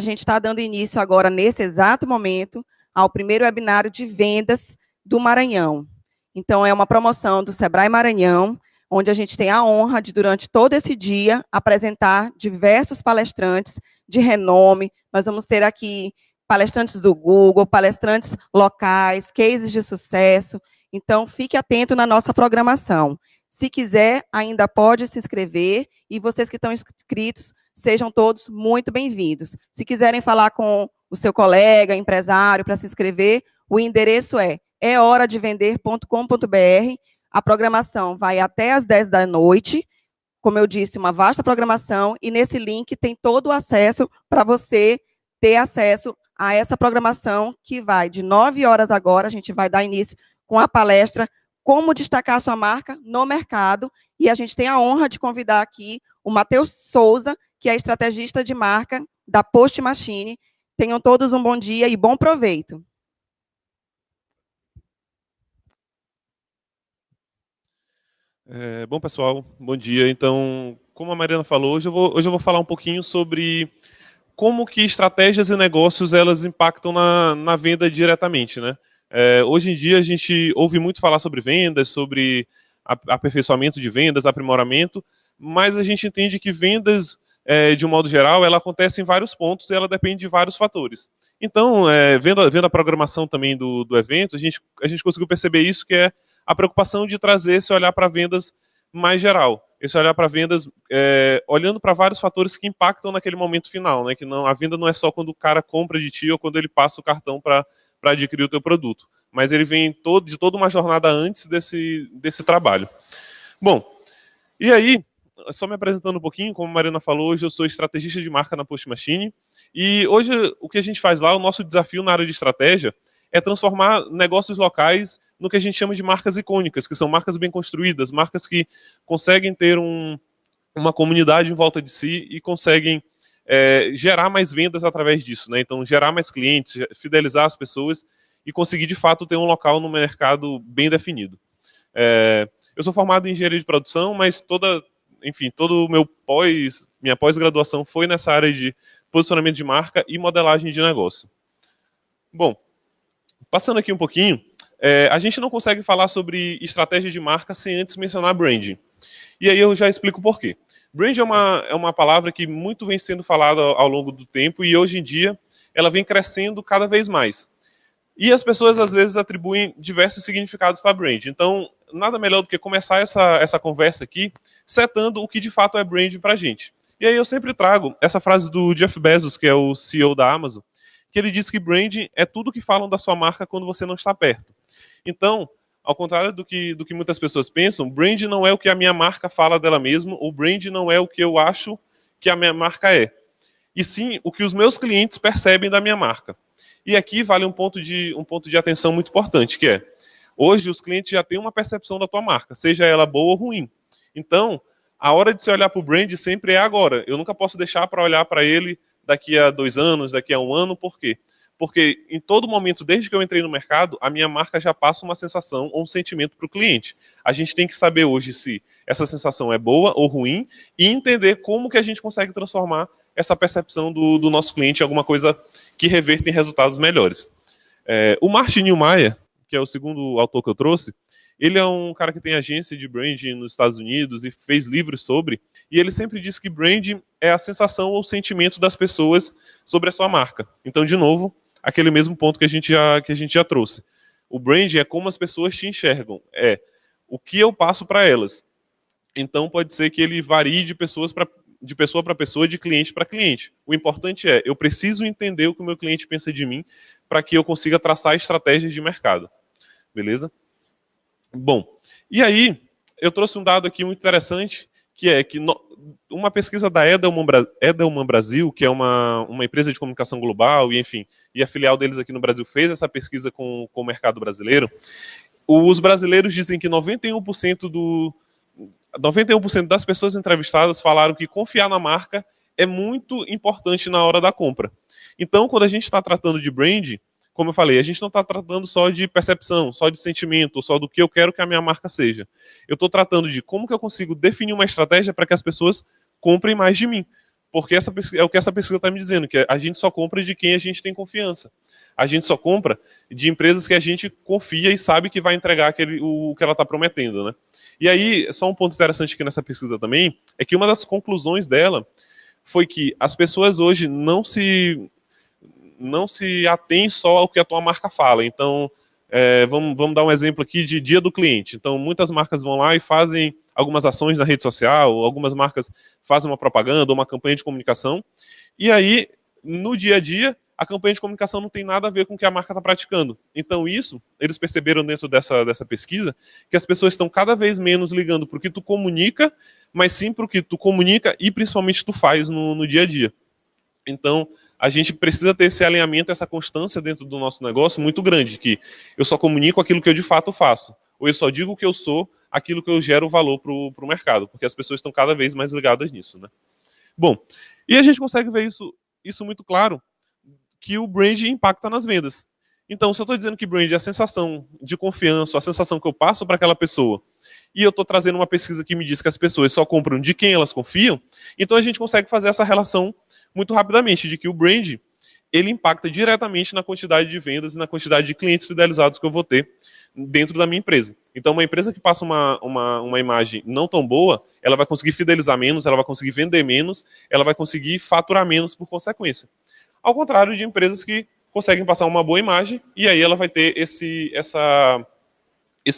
A gente está dando início agora, nesse exato momento, ao primeiro webinário de vendas do Maranhão. Então, é uma promoção do Sebrae Maranhão, onde a gente tem a honra de, durante todo esse dia, apresentar diversos palestrantes de renome. Nós vamos ter aqui palestrantes do Google, palestrantes locais, cases de sucesso. Então, fique atento na nossa programação. Se quiser, ainda pode se inscrever, e vocês que estão inscritos, sejam todos muito bem-vindos. Se quiserem falar com o seu colega, empresário, para se inscrever, o endereço é ehoradevender.com.br. A programação vai até às 10 da noite. Como eu disse, uma vasta programação, e nesse link tem todo o acesso para você ter acesso a essa programação, que vai de 9 horas agora, a gente vai dar início com a palestra Como Destacar a Sua Marca no Mercado, e a gente tem a honra de convidar aqui o Matheus Souza, que é estrategista de marca da Post Machine. Tenham todos um bom dia e bom proveito. Bom, pessoal, bom dia. Então, como a Mariana falou, hoje eu vou falar um pouquinho sobre como que estratégias e negócios elas impactam na venda diretamente, né? Hoje em dia a gente ouve muito falar sobre vendas, sobre aperfeiçoamento de vendas, aprimoramento, mas a gente entende que vendas, de um modo geral, ela acontece em vários pontos e ela depende de vários fatores. Então, vendo a programação também do evento, a gente conseguiu perceber isso, que é a preocupação de trazer esse olhar para vendas mais geral, esse olhar para vendas olhando para vários fatores que impactam naquele momento final, né? Que não, a venda não é só quando o cara compra de ti ou quando ele passa o cartão para adquirir o teu produto, mas ele vem de toda uma jornada antes desse trabalho. Bom, e aí, só me apresentando um pouquinho, como a Mariana falou, hoje eu sou estrategista de marca na Post Machine, e hoje o que a gente faz lá, o nosso desafio na área de estratégia, é transformar negócios locais no que a gente chama de marcas icônicas, que são marcas bem construídas, marcas que conseguem ter uma comunidade em volta de si e conseguem gerar mais vendas através disso, né? Então, gerar mais clientes, fidelizar as pessoas e conseguir, de fato, ter um local no mercado bem definido. Eu sou formado em engenharia de produção, mas todo o minha pós-graduação foi nessa área de posicionamento de marca e modelagem de negócio. Bom, passando aqui um pouquinho, a gente não consegue falar sobre estratégia de marca sem antes mencionar branding. E aí eu já explico por quê. Brand é uma palavra que muito vem sendo falada ao longo do tempo, e hoje em dia ela vem crescendo cada vez mais. E as pessoas às vezes atribuem diversos significados para brand. Então, nada melhor do que começar essa conversa aqui setando o que de fato é brand para a gente. E aí eu sempre trago essa frase do Jeff Bezos, que é o CEO da Amazon, que ele diz que brand é tudo que falam da sua marca quando você não está perto. Então, ao contrário do que muitas pessoas pensam, brand não é o que a minha marca fala dela mesma, o brand não é o que eu acho que a minha marca é, e sim o que os meus clientes percebem da minha marca. E aqui vale um ponto de atenção muito importante, que é, hoje os clientes já têm uma percepção da tua marca, seja ela boa ou ruim. Então, a hora de se olhar para o brand sempre é agora. Eu nunca posso deixar para olhar para ele daqui a 2 anos, daqui a 1 ano, por quê? Porque em todo momento, desde que eu entrei no mercado, a minha marca já passa uma sensação ou um sentimento para o cliente. A gente tem que saber hoje se essa sensação é boa ou ruim e entender como que a gente consegue transformar essa percepção do nosso cliente em alguma coisa que reverta em resultados melhores. O Martin Neumeier, que é o segundo autor que eu trouxe, ele é um cara que tem agência de branding nos Estados Unidos e fez livros sobre, e ele sempre diz que branding é a sensação ou sentimento das pessoas sobre a sua marca. Então, de novo, aquele mesmo ponto que a gente já trouxe. O branding é como as pessoas te enxergam, é o que eu passo para elas. Então pode ser que ele varie de pessoa para pessoa, de cliente para cliente. O importante é, eu preciso entender o que o meu cliente pensa de mim para que eu consiga traçar estratégias de mercado. Beleza? Bom, e aí eu trouxe um dado aqui muito interessante, que é que uma pesquisa da Edelman Brasil, que é uma empresa de comunicação global, e enfim, e a filial deles aqui no Brasil fez essa pesquisa com o mercado brasileiro. Os brasileiros dizem que 91% das pessoas entrevistadas falaram que confiar na marca é muito importante na hora da compra. Então, quando a gente está tratando de brand, como eu falei, a gente não está tratando só de percepção, só de sentimento, só do que eu quero que a minha marca seja. Eu estou tratando de como que eu consigo definir uma estratégia para que as pessoas comprem mais de mim. Porque é o que essa pesquisa está me dizendo, que a gente só compra de quem a gente tem confiança. A gente só compra de empresas que a gente confia e sabe que vai entregar o que ela está prometendo, né? E aí, só um ponto interessante aqui nessa pesquisa também, é que uma das conclusões dela foi que as pessoas hoje não se atêm só ao que a tua marca fala. Então, vamos dar um exemplo aqui de dia do cliente. Então, muitas marcas vão lá e fazem algumas ações na rede social, algumas marcas fazem uma propaganda, uma campanha de comunicação, e aí, no dia a dia, a campanha de comunicação não tem nada a ver com o que a marca está praticando. Então, isso, eles perceberam dentro dessa pesquisa, que as pessoas estão cada vez menos ligando para o que tu comunica, mas sim para o que tu comunica e principalmente tu faz no dia a dia. Então, a gente precisa ter esse alinhamento, essa constância dentro do nosso negócio muito grande, que eu só comunico aquilo que eu de fato faço, ou eu só digo o que eu sou, aquilo que eu gero valor para o mercado, porque as pessoas estão cada vez mais ligadas nisso, né? Bom, e a gente consegue ver isso muito claro, que o brand impacta nas vendas. Então, se eu estou dizendo que brand é a sensação de confiança, a sensação que eu passo para aquela pessoa, e eu estou trazendo uma pesquisa que me diz que as pessoas só compram de quem elas confiam, então a gente consegue fazer essa relação muito rapidamente, de que o brand, ele impacta diretamente na quantidade de vendas e na quantidade de clientes fidelizados que eu vou ter dentro da minha empresa. Então, uma empresa que passa uma imagem não tão boa, ela vai conseguir fidelizar menos, ela vai conseguir vender menos, ela vai conseguir faturar menos por consequência. Ao contrário de empresas que conseguem passar uma boa imagem, e aí ela vai ter esse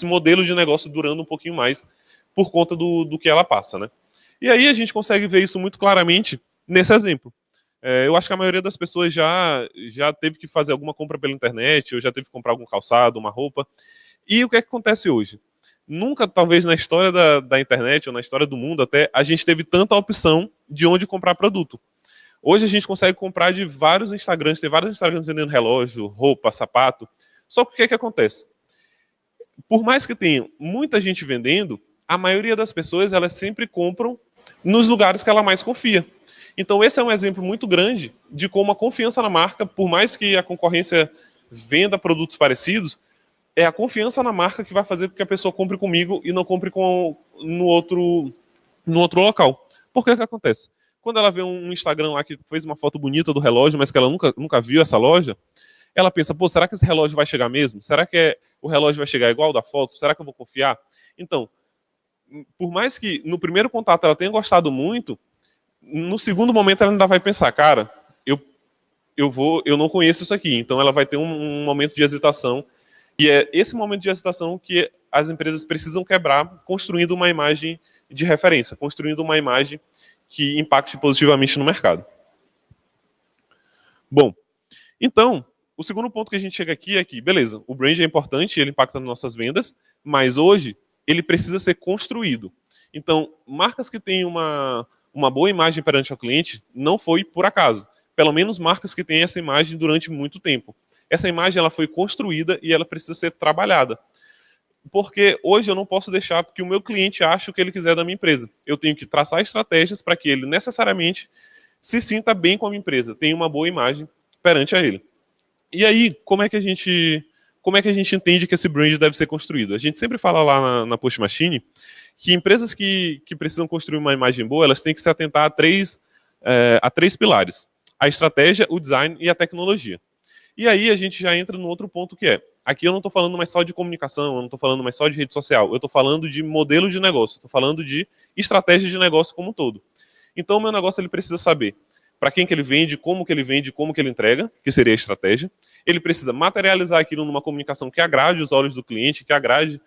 modelo de negócio durando um pouquinho mais por conta do que ela passa, né? E aí a gente consegue ver isso muito claramente nesse exemplo. Eu acho que a maioria das pessoas já teve que fazer alguma compra pela internet, ou já teve que comprar algum calçado, uma roupa. E o que é que acontece hoje? Nunca, talvez na história da internet, ou na história do mundo até, a gente teve tanta opção de onde comprar produto. Hoje a gente consegue comprar de vários Instagrams, tem vários Instagrams vendendo relógio, roupa, sapato. Só que o que é que acontece? Por mais que tenha muita gente vendendo, a maioria das pessoas, elas sempre compram nos lugares que ela mais confia. Então esse é um exemplo muito grande de como a confiança na marca, por mais que a concorrência venda produtos parecidos, é a confiança na marca que vai fazer com que a pessoa compre comigo e não compre no outro local. Por que acontece? Quando ela vê um Instagram lá que fez uma foto bonita do relógio, mas que ela nunca viu essa loja, ela pensa, pô, será que esse relógio vai chegar mesmo? Será que o relógio vai chegar igual da foto? Será que eu vou confiar? Então, por mais que no primeiro contato ela tenha gostado muito, no segundo momento ela ainda vai pensar, cara, eu não conheço isso aqui. Então ela vai ter um momento de hesitação, e é esse momento de hesitação que as empresas precisam quebrar, construindo uma imagem de referência, construindo uma imagem que impacte positivamente no mercado. Bom, então, o segundo ponto que a gente chega aqui é que, beleza, o brand é importante, ele impacta nas nossas vendas, mas hoje ele precisa ser construído. Então, marcas que têm uma boa imagem perante o cliente não foi por acaso. Pelo menos marcas que têm essa imagem durante muito tempo. Essa imagem ela foi construída e ela precisa ser trabalhada. Porque hoje eu não posso deixar que o meu cliente ache o que ele quiser da minha empresa. Eu tenho que traçar estratégias para que ele necessariamente se sinta bem com a minha empresa, tenha uma boa imagem perante a ele. E aí, como é que a gente entende que esse brand deve ser construído? A gente sempre fala lá na Post Machine que empresas que precisam construir uma imagem boa, elas têm que se atentar a três pilares: a estratégia, o design e a tecnologia. E aí a gente já entra no outro ponto que é, aqui eu não estou falando mais só de comunicação, eu não estou falando mais só de rede social, eu estou falando de modelo de negócio, estou falando de estratégia de negócio como um todo. Então o meu negócio ele precisa saber para quem que ele vende, como que ele entrega, que seria a estratégia. Ele precisa materializar aquilo numa comunicação que agrade os olhos do cliente, que agrade,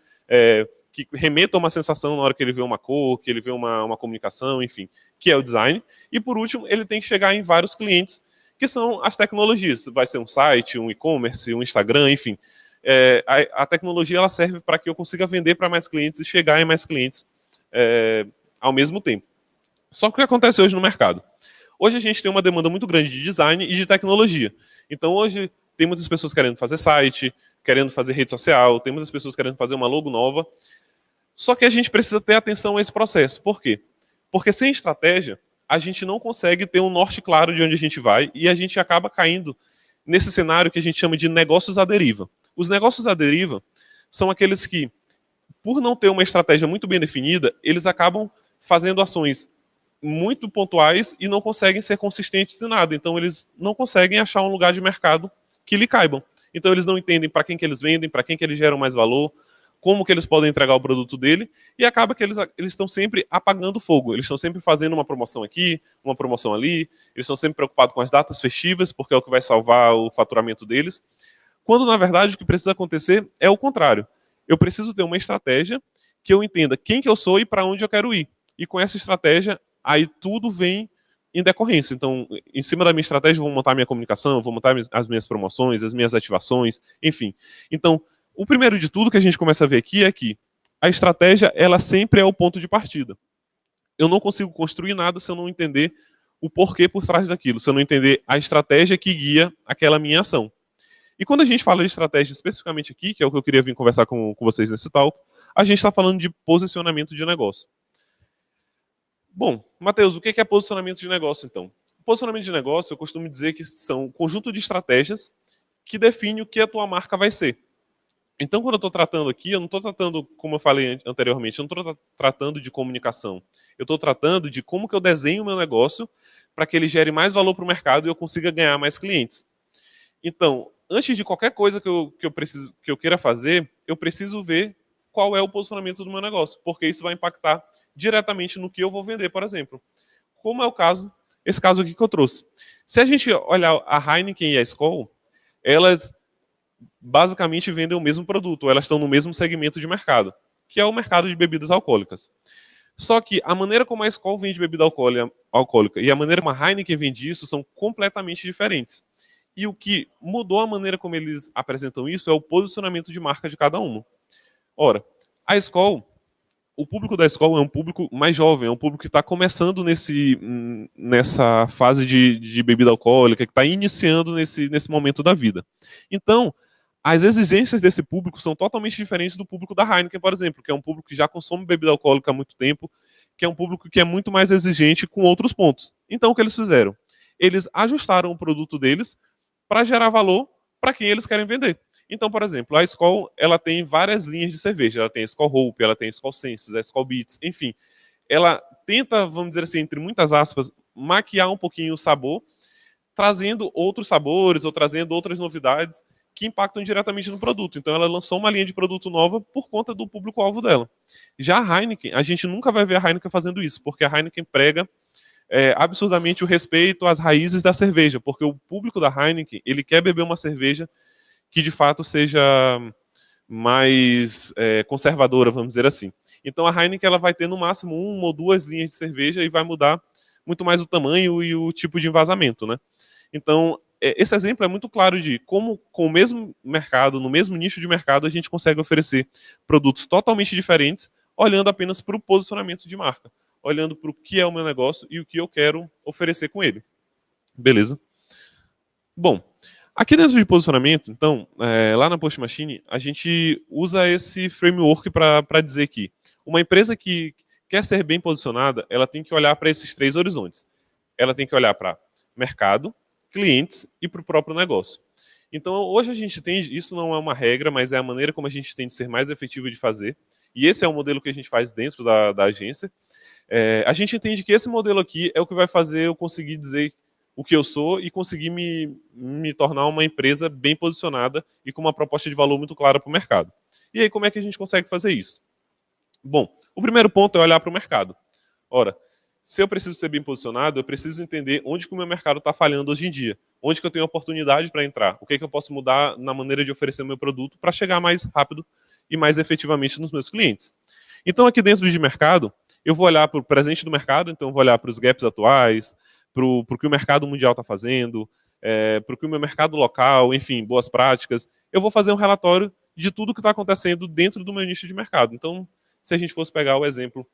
que remeta a uma sensação na hora que ele vê uma cor, que ele vê uma comunicação, enfim, que é o design. E por último, ele tem que chegar em vários clientes, que são as tecnologias. Vai ser um site, um e-commerce, um Instagram, enfim. A tecnologia ela serve para que eu consiga vender para mais clientes e chegar em mais clientes ao mesmo tempo. Só que o que acontece hoje no mercado? Hoje a gente tem uma demanda muito grande de design e de tecnologia. Então hoje tem muitas pessoas querendo fazer site, querendo fazer rede social, tem muitas pessoas querendo fazer uma logo nova. Só que a gente precisa ter atenção a esse processo. Por quê? Porque sem estratégia, a gente não consegue ter um norte claro de onde a gente vai e a gente acaba caindo nesse cenário que a gente chama de negócios à deriva. Os negócios à deriva são aqueles que, por não ter uma estratégia muito bem definida, eles acabam fazendo ações muito pontuais e não conseguem ser consistentes em nada. Então, eles não conseguem achar um lugar de mercado que lhe caibam. Então, eles não entendem para quem que eles vendem, para quem que eles geram mais valor, como que eles podem entregar o produto dele, e acaba que eles estão sempre apagando fogo. Eles estão sempre fazendo uma promoção aqui, uma promoção ali, eles estão sempre preocupados com as datas festivas, porque é o que vai salvar o faturamento deles, quando, na verdade, o que precisa acontecer é o contrário. Eu preciso ter uma estratégia que eu entenda quem que eu sou e para onde eu quero ir. E com essa estratégia, aí tudo vem em decorrência. Então, em cima da minha estratégia, eu vou montar minha comunicação, vou montar as minhas promoções, as minhas ativações, enfim. Então, o primeiro de tudo que a gente começa a ver aqui é que a estratégia, ela sempre é o ponto de partida. Eu não consigo construir nada se eu não entender o porquê por trás daquilo, se eu não entender a estratégia que guia aquela minha ação. E quando a gente fala de estratégia especificamente aqui, que é o que eu queria vir conversar com vocês nesse talk, a gente está falando de posicionamento de negócio. Bom, Matheus, o que é posicionamento de negócio, então? Posicionamento de negócio, eu costumo dizer que são um conjunto de estratégias que define o que a tua marca vai ser. Então, quando eu estou tratando aqui, eu não estou tratando, como eu falei anteriormente, eu não estou tratando de comunicação. Eu estou tratando de como que eu desenho o meu negócio para que ele gere mais valor para o mercado e eu consiga ganhar mais clientes. Então, antes de qualquer coisa que eu queira fazer, eu preciso ver qual é o posicionamento do meu negócio, porque isso vai impactar diretamente no que eu vou vender, por exemplo. Como é esse caso aqui que eu trouxe. Se a gente olhar a Heineken e a Skol, elas basicamente vendem o mesmo produto, elas estão no mesmo segmento de mercado, que é o mercado de bebidas alcoólicas. Só que a maneira como a Skol vende bebida alcoólica e a maneira como a Heineken vende isso são completamente diferentes. E o que mudou a maneira como eles apresentam isso é o posicionamento de marca de cada uma. Ora, a Skol, o público da Skol é um público mais jovem, é um público que está começando nessa fase de bebida alcoólica, que está iniciando nesse momento da vida. Então, as exigências desse público são totalmente diferentes do público da Heineken, por exemplo, que é um público que já consome bebida alcoólica há muito tempo, que é um público que é muito mais exigente com outros pontos. Então, o que eles fizeram? Eles ajustaram o produto deles para gerar valor para quem eles querem vender. Então, por exemplo, a Skol, ela tem várias linhas de cerveja. Ela tem a Skol Hope, ela tem a Skol Senses, a Skol Beats, enfim. Ela tenta, vamos dizer assim, entre muitas aspas, maquiar um pouquinho o sabor, trazendo outros sabores ou trazendo outras novidades que impactam diretamente no produto. Então, ela lançou uma linha de produto nova por conta do público-alvo dela. Já a Heineken, a gente nunca vai ver a Heineken fazendo isso, porque a Heineken prega absurdamente o respeito às raízes da cerveja, porque o público da Heineken, ele quer beber uma cerveja que de fato seja mais conservadora, vamos dizer assim. Então a Heineken ela vai ter no máximo uma ou duas linhas de cerveja e vai mudar muito mais o tamanho e o tipo de envasamento, né? Então esse exemplo é muito claro de como com o mesmo mercado, no mesmo nicho de mercado, a gente consegue oferecer produtos totalmente diferentes, olhando apenas para o posicionamento de marca, olhando para o que é o meu negócio e o que eu quero oferecer com ele. Beleza? Bom, aqui dentro de posicionamento, então, lá na Post Machine, a gente usa esse framework para dizer que uma empresa que quer ser bem posicionada, ela tem que olhar para esses três horizontes. Ela tem que olhar para mercado, clientes e para o próprio negócio. Então, hoje a gente tem, isso não é uma regra, mas é a maneira como a gente tem de ser mais efetivo de fazer, e esse é o modelo que a gente faz dentro da agência. A gente entende que esse modelo aqui é o que vai fazer eu conseguir dizer o que eu sou e conseguir me tornar uma empresa bem posicionada e com uma proposta de valor muito clara para o mercado. E aí, como é que a gente consegue fazer isso? Bom, o primeiro ponto é olhar para o mercado. Ora, se eu preciso ser bem posicionado, eu preciso entender onde que o meu mercado está falhando hoje em dia. Onde que eu tenho oportunidade para entrar. O que eu posso mudar na maneira de oferecer meu produto para chegar mais rápido e mais efetivamente nos meus clientes. Então, aqui dentro de mercado, eu vou olhar para o presente do mercado, então eu vou olhar para os gaps atuais, para o que o mercado mundial está fazendo, para o que o meu mercado local, enfim, boas práticas. Eu vou fazer um relatório de tudo que está acontecendo dentro do meu nicho de mercado. Então, se a gente fosse pegar o exemplo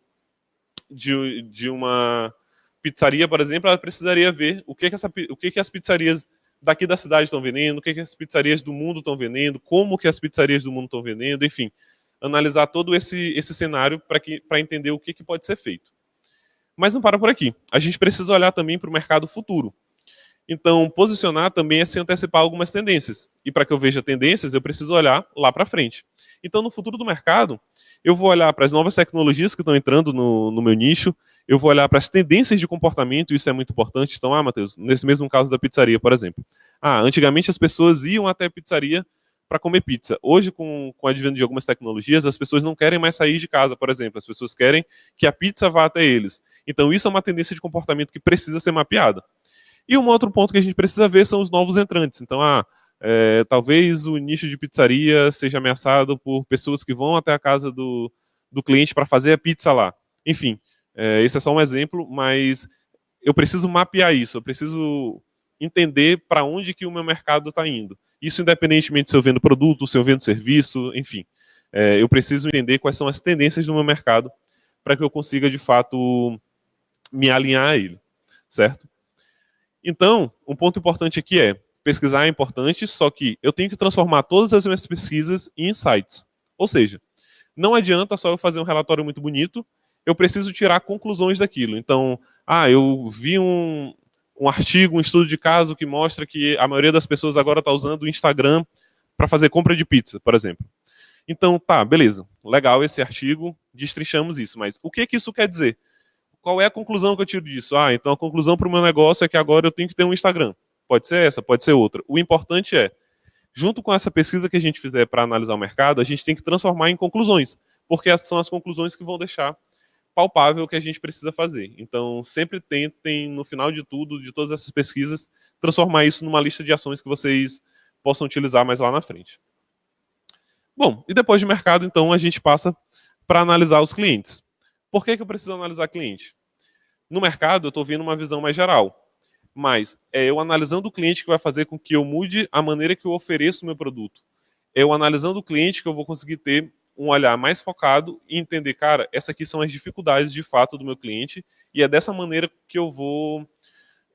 de uma pizzaria, por exemplo, ela precisaria ver o que as pizzarias daqui da cidade estão vendendo, o que as pizzarias do mundo estão vendendo, como que as pizzarias do mundo estão vendendo, enfim, analisar todo esse cenário para entender o que pode ser feito. Mas não para por aqui. A gente precisa olhar também para o mercado futuro. Então, posicionar também é se antecipar algumas tendências. E para que eu veja tendências, eu preciso olhar lá para frente. Então, no futuro do mercado, eu vou olhar para as novas tecnologias que estão entrando no meu nicho, eu vou olhar para as tendências de comportamento, isso é muito importante. Então, Matheus, nesse mesmo caso da pizzaria, por exemplo. Antigamente as pessoas iam até a pizzaria para comer pizza. Hoje, com o advento de algumas tecnologias, as pessoas não querem mais sair de casa, por exemplo. As pessoas querem que a pizza vá até eles. Então, isso é uma tendência de comportamento que precisa ser mapeada. E um outro ponto que a gente precisa ver são os novos entrantes. Então, talvez o nicho de pizzaria seja ameaçado por pessoas que vão até a casa do cliente para fazer a pizza lá. Enfim, esse é só um exemplo, mas eu preciso mapear isso, eu preciso entender para onde que o meu mercado está indo. Isso independentemente se eu vendo produto, se eu vendo serviço, enfim. Eu preciso entender quais são as tendências do meu mercado para que eu consiga, de fato, me alinhar a ele, certo? Então, um ponto importante aqui pesquisar é importante, só que eu tenho que transformar todas as minhas pesquisas em insights. Ou seja, não adianta só eu fazer um relatório muito bonito, eu preciso tirar conclusões daquilo. Então, eu vi um artigo, um estudo de caso que mostra que a maioria das pessoas agora está usando o Instagram para fazer compra de pizza, por exemplo. Então, tá, beleza, legal esse artigo, destrinchamos isso, mas o que isso quer dizer? Qual é a conclusão que eu tiro disso? Então a conclusão para o meu negócio é que agora eu tenho que ter um Instagram. Pode ser essa, pode ser outra. O importante junto com essa pesquisa que a gente fizer para analisar o mercado, a gente tem que transformar em conclusões, porque essas são as conclusões que vão deixar palpável o que a gente precisa fazer. Então, sempre tentem, no final de tudo, de todas essas pesquisas, transformar isso numa lista de ações que vocês possam utilizar mais lá na frente. Bom, e depois de mercado, então, a gente passa para analisar os clientes. Por que eu preciso analisar cliente? No mercado, eu estou vendo uma visão mais geral. Mas é eu analisando o cliente que vai fazer com que eu mude a maneira que eu ofereço o meu produto. É eu analisando o cliente que eu vou conseguir ter um olhar mais focado e entender, cara, essas aqui são as dificuldades de fato do meu cliente e é dessa maneira que eu vou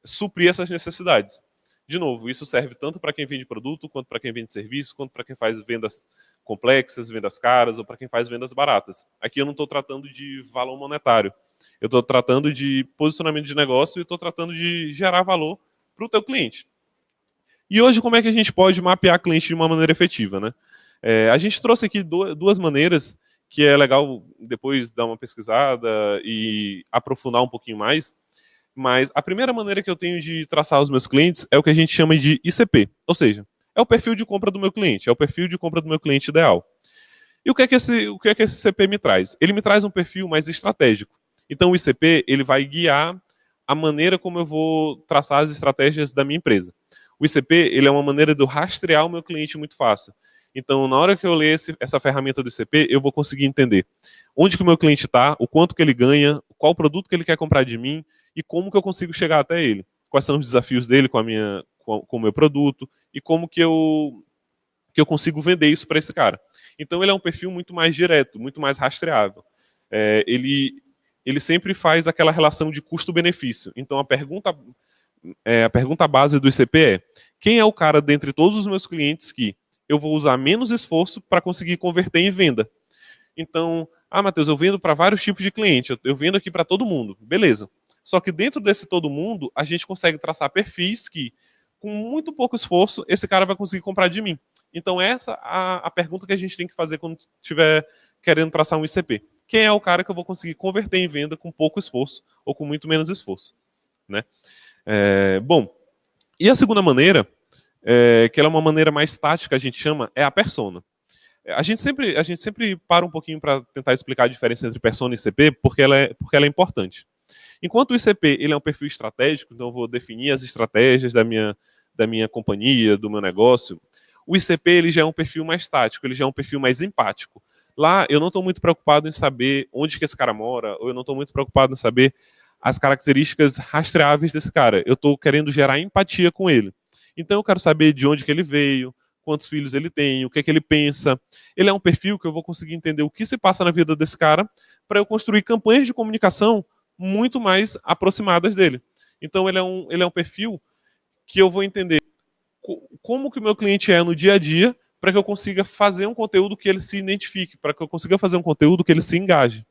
suprir essas necessidades. De novo, isso serve tanto para quem vende produto, quanto para quem vende serviço, quanto para quem faz vendas complexas, vendas caras ou para quem faz vendas baratas. Aqui eu não estou tratando de valor monetário. Eu estou tratando de posicionamento de negócio e estou tratando de gerar valor para o teu cliente. E hoje, como é que a gente pode mapear cliente de uma maneira efetiva, né? A gente trouxe aqui duas maneiras que é legal depois dar uma pesquisada e aprofundar um pouquinho mais. Mas a primeira maneira que eu tenho de traçar os meus clientes é o que a gente chama de ICP. Ou seja, é o perfil de compra do meu cliente, é o perfil de compra do meu cliente ideal. E o que é que esse ICP me traz? Ele me traz um perfil mais estratégico. Então o ICP ele vai guiar a maneira como eu vou traçar as estratégias da minha empresa. O ICP ele é uma maneira de eu rastrear o meu cliente muito fácil. Então, na hora que eu ler essa ferramenta do ICP, eu vou conseguir entender onde que o meu cliente está, o quanto que ele ganha, qual produto que ele quer comprar de mim e como que eu consigo chegar até ele. Quais são os desafios dele com o meu produto e como que eu consigo vender isso para esse cara. Então, ele é um perfil muito mais direto, muito mais rastreável. Ele sempre faz aquela relação de custo-benefício. Então, a pergunta base do ICP é: quem é o cara dentre todos os meus clientes que eu vou usar menos esforço para conseguir converter em venda? Então, Matheus, eu vendo para vários tipos de cliente, eu vendo aqui para todo mundo. Beleza. Só que dentro desse todo mundo, a gente consegue traçar perfis que, com muito pouco esforço, esse cara vai conseguir comprar de mim. Então, essa é a pergunta que a gente tem que fazer quando estiver querendo traçar um ICP. Quem é o cara que eu vou conseguir converter em venda com pouco esforço ou com muito menos esforço? Né? Bom, e a segunda maneira, que ela é uma maneira mais tática, a gente chama, é a persona. A gente sempre para um pouquinho para tentar explicar a diferença entre persona e ICP, porque ela é importante. Enquanto o ICP ele é um perfil estratégico, então eu vou definir as estratégias da minha companhia, do meu negócio, o ICP ele já é um perfil mais tático, ele já é um perfil mais empático. Lá eu não estou muito preocupado em saber onde que esse cara mora, ou eu não estou muito preocupado em saber as características rastreáveis desse cara. Eu estou querendo gerar empatia com ele. Então eu quero saber de onde que ele veio, quantos filhos ele tem, o que é que ele pensa. Ele é um perfil que eu vou conseguir entender o que se passa na vida desse cara para eu construir campanhas de comunicação muito mais aproximadas dele. Então ele é um perfil que eu vou entender como que o meu cliente é no dia a dia para que eu consiga fazer um conteúdo que ele se identifique, para que eu consiga fazer um conteúdo que ele se engaje.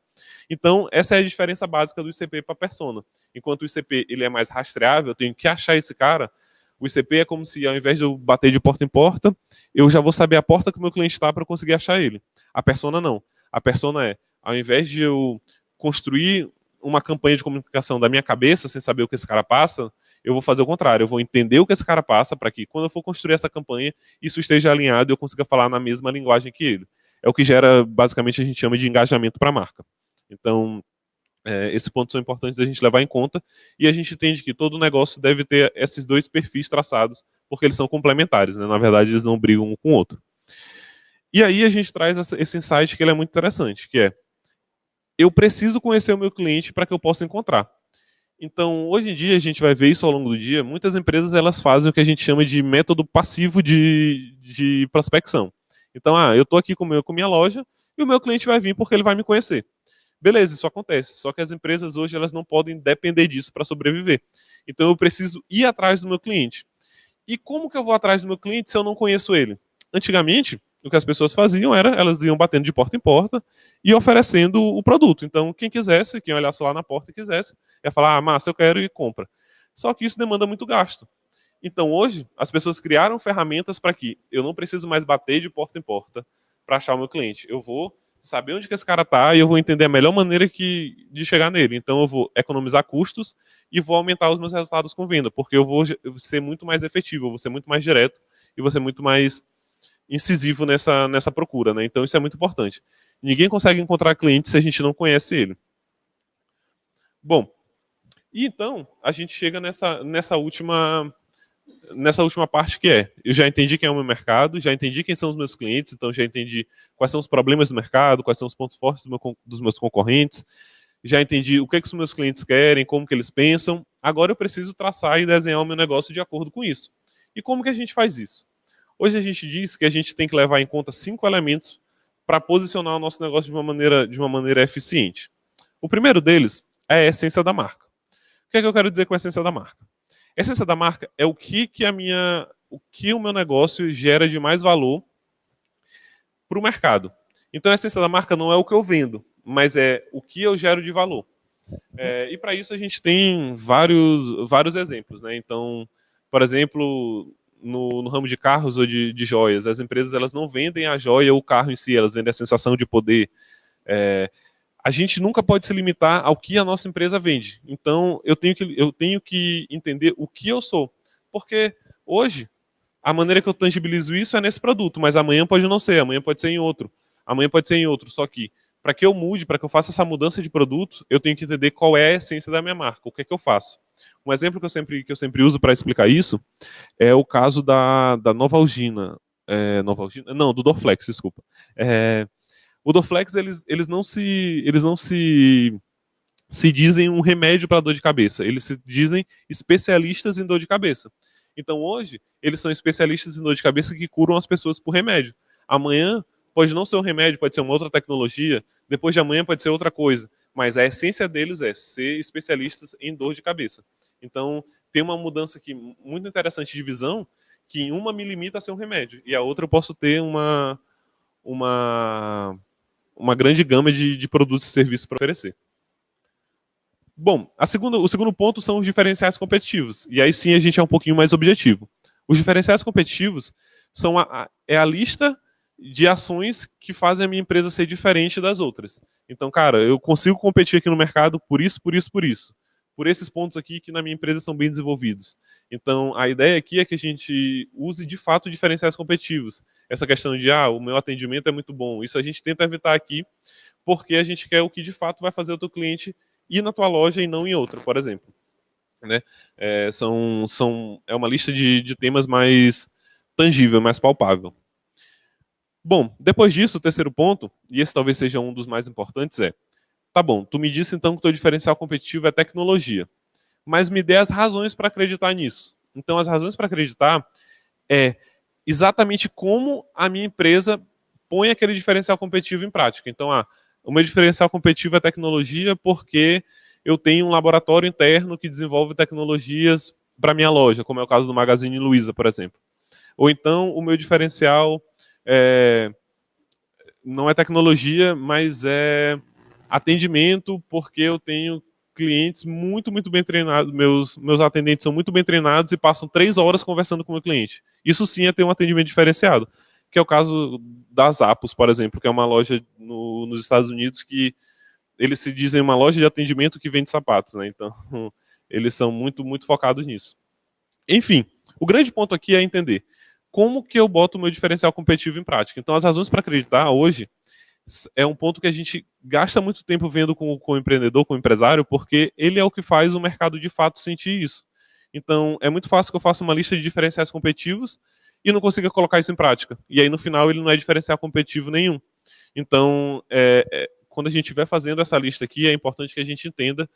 Então, essa é a diferença básica do ICP para a persona. Enquanto o ICP ele é mais rastreável, eu tenho que achar esse cara. O ICP é como se, ao invés de eu bater de porta em porta, eu já vou saber a porta que o meu cliente está para eu conseguir achar ele. A persona não. A persona ao invés de eu construir uma campanha de comunicação da minha cabeça, sem saber o que esse cara passa, eu vou fazer o contrário. Eu vou entender o que esse cara passa para que, quando eu for construir essa campanha, isso esteja alinhado e eu consiga falar na mesma linguagem que ele. É o que gera, basicamente, a gente chama de engajamento para a marca. Então, esses pontos são importantes da gente levar em conta, e a gente entende que todo negócio deve ter esses dois perfis traçados, porque eles são complementares, né? Na verdade, eles não brigam um com o outro. E aí a gente traz esse insight que ele é muito interessante, que é: eu preciso conhecer o meu cliente para que eu possa encontrar. Então, hoje em dia, a gente vai ver isso ao longo do dia, muitas empresas elas fazem o que a gente chama de método passivo de prospecção. Então, eu estou aqui com minha loja e o meu cliente vai vir porque ele vai me conhecer. Beleza, isso acontece. Só que as empresas hoje elas não podem depender disso para sobreviver. Então, eu preciso ir atrás do meu cliente. E como que eu vou atrás do meu cliente se eu não conheço ele? Antigamente, o que as pessoas faziam era, elas iam batendo de porta em porta e oferecendo o produto. Então, quem quisesse, quem olhasse lá na porta e quisesse, ia falar: massa, eu quero, e compra. Só que isso demanda muito gasto. Então, hoje, as pessoas criaram ferramentas para que eu não preciso mais bater de porta em porta para achar o meu cliente. Eu vou saber onde que esse cara está e eu vou entender a melhor maneira de chegar nele. Então, eu vou economizar custos e vou aumentar os meus resultados com venda, porque eu vou ser muito mais efetivo, eu vou ser muito mais direto e vou ser muito mais incisivo nessa procura, né? Então isso é muito importante. Ninguém consegue encontrar cliente se a gente não conhece ele. Bom, e então a gente chega nessa última parte, que é: eu já entendi quem é o meu mercado, já entendi quem são os meus clientes, então já entendi quais são os problemas do mercado, quais são os pontos fortes dos meus concorrentes, já entendi o que os meus clientes querem, como que eles pensam. Agora eu preciso traçar e desenhar o meu negócio de acordo com isso. E como que a gente faz isso? Hoje a gente diz que a gente tem que levar em conta 5 elementos para posicionar o nosso negócio de uma maneira eficiente. O primeiro deles é a essência da marca. O que é que eu quero dizer com a essência da marca? A essência da marca é o que o meu negócio gera de mais valor para o mercado. Então a essência da marca não é o que eu vendo, mas é o que eu gero de valor. E para isso a gente tem vários exemplos, né? Então, por exemplo, no ramo de carros ou de joias, as empresas elas não vendem a joia ou o carro em si, elas vendem a sensação de poder. A gente nunca pode se limitar ao que a nossa empresa vende. Então, eu tenho que entender o que eu sou. Porque hoje, a maneira que eu tangibilizo isso é nesse produto, mas amanhã pode não ser, amanhã pode ser em outro, amanhã pode ser em outro. Só que, para que eu mude, para que eu faça essa mudança de produto, eu tenho que entender qual é a essência da minha marca, o que é que eu faço. Um exemplo que eu sempre uso para explicar isso é o caso da Novalgina. Novalgina? Não, do Dorflex, desculpa. O Dorflex, eles não se dizem um remédio para dor de cabeça, eles se dizem especialistas em dor de cabeça. Então, hoje, eles são especialistas em dor de cabeça que curam as pessoas por remédio. Amanhã, pode não ser um remédio, pode ser uma outra tecnologia, depois de amanhã pode ser outra coisa, mas a essência deles é ser especialistas em dor de cabeça. Então, tem uma mudança aqui muito interessante de visão, que em uma me limita a ser um remédio, e a outra eu posso ter uma grande gama de produtos e serviços para oferecer. Bom, o segundo ponto são os diferenciais competitivos. E aí sim a gente é um pouquinho mais objetivo. Os diferenciais competitivos são a lista de ações que fazem a minha empresa ser diferente das outras. Então, cara, eu consigo competir aqui no mercado por isso, por isso, por isso. Por esses pontos aqui que na minha empresa são bem desenvolvidos. Então, a ideia aqui é que a gente use de fato diferenciais competitivos. Essa questão de, o meu atendimento é muito bom. Isso a gente tenta evitar aqui, porque a gente quer o que de fato vai fazer o teu cliente ir na tua loja e não em outra, por exemplo. Né? É uma lista de temas mais tangível, mais palpável. Bom, depois disso, o terceiro ponto, e esse talvez seja um dos mais importantes, tá bom, tu me disse então que o teu diferencial competitivo é tecnologia, mas me dê as razões para acreditar nisso. Então, as razões para acreditar é exatamente como a minha empresa põe aquele diferencial competitivo em prática. Então, o meu diferencial competitivo é tecnologia porque eu tenho um laboratório interno que desenvolve tecnologias para minha loja, como é o caso do Magazine Luiza, por exemplo. Ou então, o meu diferencial não é tecnologia, mas é atendimento, porque eu tenho clientes muito, muito bem treinados, meus atendentes são muito bem treinados e passam 3 horas conversando com o meu cliente. Isso sim é ter um atendimento diferenciado, que é o caso da Zappos, por exemplo, que é uma loja nos Estados Unidos que eles se dizem uma loja de atendimento que vende sapatos, né? Então, eles são muito, muito focados nisso. Enfim, o grande ponto aqui é entender como que eu boto o meu diferencial competitivo em prática. Então, as razões para acreditar hoje é um ponto que a gente gasta muito tempo vendo com o empreendedor, com o empresário, porque ele é o que faz o mercado de fato sentir isso. Então, é muito fácil que eu faça uma lista de diferenciais competitivos e não consiga colocar isso em prática. E aí, no final, ele não é diferencial competitivo nenhum. Então, quando a gente estiver fazendo essa lista aqui, é importante que a gente entenda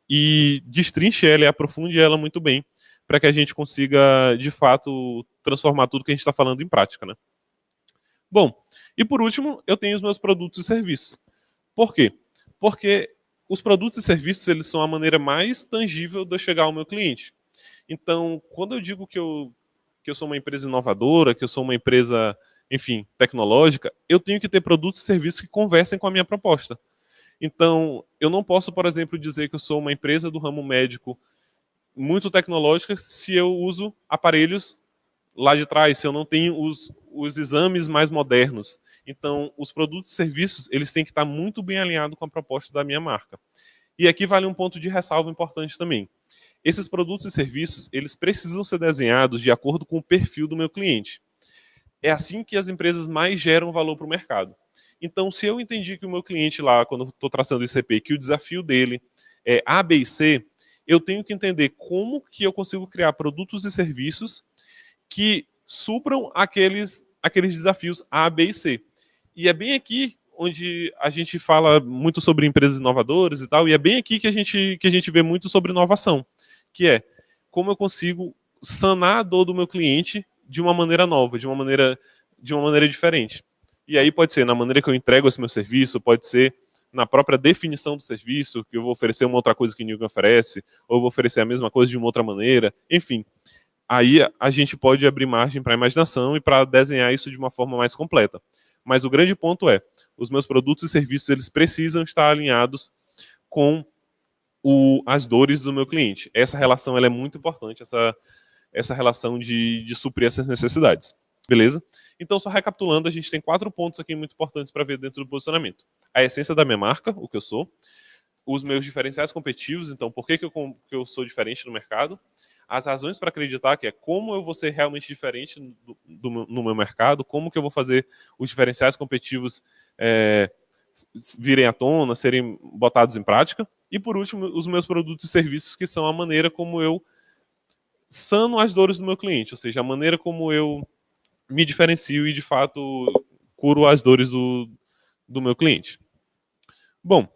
e destrinche ela e aprofunde ela muito bem, para que a gente consiga, de fato, transformar tudo que a gente está falando em prática, né? Bom, e por último, eu tenho os meus produtos e serviços. Por quê? Porque os produtos e serviços, eles são a maneira mais tangível de eu chegar ao meu cliente. Então, quando eu digo que eu sou uma empresa inovadora, que eu sou uma empresa, enfim, tecnológica, eu tenho que ter produtos e serviços que conversem com a minha proposta. Então, eu não posso, por exemplo, dizer que eu sou uma empresa do ramo médico muito tecnológica se eu uso aparelhos lá de trás, se eu não tenho os exames mais modernos. Então, os produtos e serviços, eles têm que estar muito bem alinhados com a proposta da minha marca. E aqui vale um ponto de ressalva importante também. Esses produtos e serviços, eles precisam ser desenhados de acordo com o perfil do meu cliente. É assim que as empresas mais geram valor para o mercado. Então, se eu entendi que o meu cliente lá, quando eu estou traçando o ICP, que o desafio dele é A, B e C, eu tenho que entender como que eu consigo criar produtos e serviços que supram aqueles desafios A, B e C. E é bem aqui onde a gente fala muito sobre empresas inovadoras e tal, e é bem aqui que a gente vê muito sobre inovação, que é como eu consigo sanar a dor do meu cliente de uma maneira nova, de uma maneira diferente. E aí pode ser na maneira que eu entrego esse meu serviço, pode ser na própria definição do serviço, que eu vou oferecer uma outra coisa que ninguém oferece, ou eu vou oferecer a mesma coisa de uma outra maneira, enfim. Aí a gente pode abrir margem para a imaginação e para desenhar isso de uma forma mais completa. Mas o grande ponto é, os meus produtos e serviços, eles precisam estar alinhados com as dores do meu cliente. Essa relação ela é muito importante, essa relação de suprir essas necessidades. Beleza? Então, só recapitulando, a gente tem 4 pontos aqui muito importantes para ver dentro do posicionamento. A essência da minha marca, o que eu sou. Os meus diferenciais competitivos, então, por que eu sou diferente no mercado. As razões para acreditar, que é como eu vou ser realmente diferente no meu mercado, como que eu vou fazer os diferenciais competitivos virem à tona, serem botados em prática. E, por último, os meus produtos e serviços, que são a maneira como eu sano as dores do meu cliente, ou seja, a maneira como eu me diferencio e, de fato, curo as dores do meu cliente. Bom,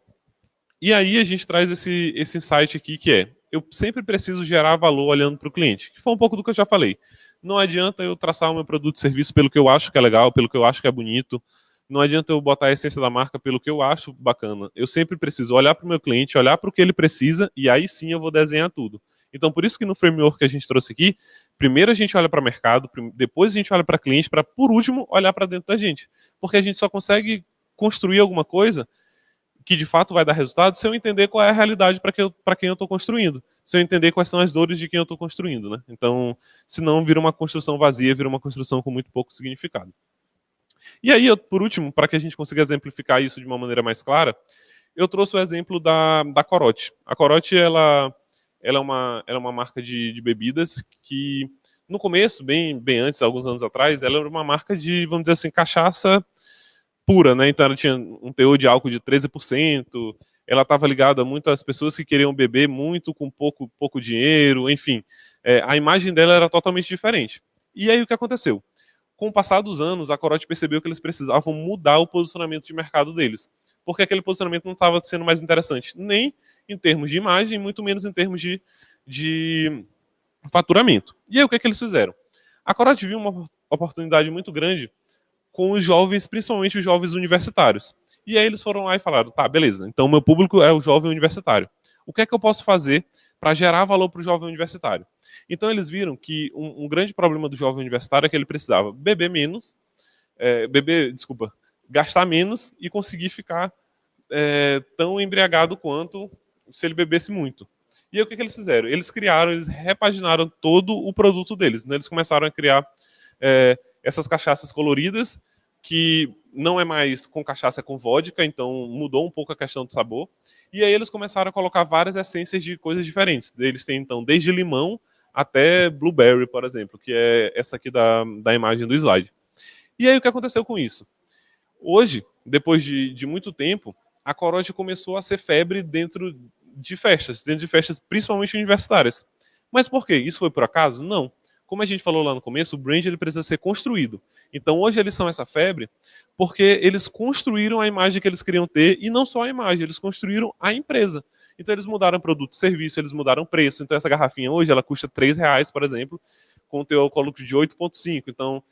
e aí a gente traz esse insight aqui, que é, eu sempre preciso gerar valor olhando para o cliente, que foi um pouco do que eu já falei. Não adianta eu traçar o meu produto e serviço pelo que eu acho que é legal, pelo que eu acho que é bonito. Não adianta eu botar a essência da marca pelo que eu acho bacana. Eu sempre preciso olhar para o meu cliente, olhar para o que ele precisa, e aí sim eu vou desenhar tudo. Então, por isso que no framework que a gente trouxe aqui, primeiro a gente olha para o mercado, depois a gente olha para cliente, para, por último, olhar para dentro da gente. Porque a gente só consegue construir alguma coisa que de fato vai dar resultado se eu entender qual é a realidade para quem eu estou construindo. Se eu entender quais são as dores de quem eu estou construindo, né? Então, senão vira uma construção vazia, vira uma construção com muito pouco significado. E aí, por último, para que a gente consiga exemplificar isso de uma maneira mais clara, eu trouxe o exemplo da Corote. A Corote, ela é uma marca de bebidas que, no começo, bem antes, alguns anos atrás, ela era uma marca de, vamos dizer assim, cachaça pura, né? Então ela tinha um teor de álcool de 13%, ela estava ligada a muitas pessoas que queriam beber muito com pouco dinheiro, enfim. A imagem dela era totalmente diferente. E aí o que aconteceu? Com o passar dos anos, a Corote percebeu que eles precisavam mudar o posicionamento de mercado deles, porque aquele posicionamento não estava sendo mais interessante, nem em termos de imagem, muito menos em termos de faturamento. E aí o que eles fizeram? A Corote viu uma oportunidade muito grande com os jovens, principalmente os jovens universitários. E aí eles foram lá e falaram, tá, beleza, então o meu público é o jovem universitário. O que é que eu posso fazer para gerar valor para o jovem universitário? Então eles viram que um grande problema do jovem universitário é que ele precisava beber menos, gastar menos e conseguir ficar tão embriagado quanto se ele bebesse muito. E aí o que eles fizeram? Eles repaginaram todo o produto deles. Né? Eles começaram a criar essas cachaças coloridas que não é mais com cachaça, é com vodka, então mudou um pouco a questão do sabor. E aí eles começaram a colocar várias essências de coisas diferentes. Eles têm, então, desde limão até blueberry, por exemplo, que é essa aqui da imagem do slide. E aí o que aconteceu com isso? Hoje, depois de muito tempo, a corote começou a ser febre dentro de festas principalmente universitárias. Mas por quê? Isso foi por acaso? Não. Como a gente falou lá no começo, o brand ele precisa ser construído. Então hoje eles são essa febre porque eles construíram a imagem que eles queriam ter e não só a imagem, eles construíram a empresa. Então eles mudaram produto e serviço, eles mudaram preço. Então essa garrafinha hoje ela custa R$ 3, por exemplo, com o teu alcoólico de 8,5. Então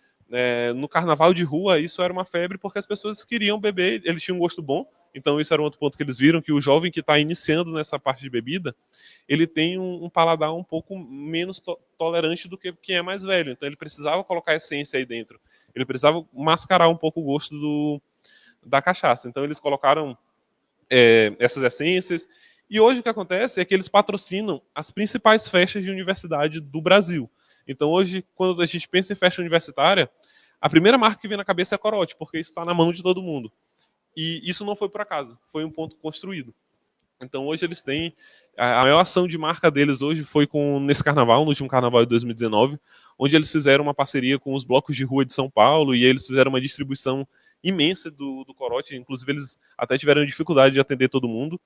no carnaval de rua, isso era uma febre porque as pessoas queriam beber, eles tinham um gosto bom, então isso era um outro ponto que eles viram, que o jovem que está iniciando nessa parte de bebida, ele tem um paladar um pouco menos tolerante do que quem é mais velho, então ele precisava colocar essência aí dentro, ele precisava mascarar um pouco o gosto da cachaça, então eles colocaram essas essências, e hoje o que acontece é que eles patrocinam as principais festas de universidade do Brasil. Então hoje, quando a gente pensa em festa universitária, a primeira marca que vem na cabeça é a Corote, porque isso está na mão de todo mundo. E isso não foi por acaso, foi um ponto construído. Então hoje eles têm a maior ação de marca deles hoje foi nesse carnaval, no último carnaval de 2019, onde eles fizeram uma parceria com os blocos de rua de São Paulo e eles fizeram uma distribuição imensa do corote. Inclusive eles até tiveram dificuldade de atender todo mundo.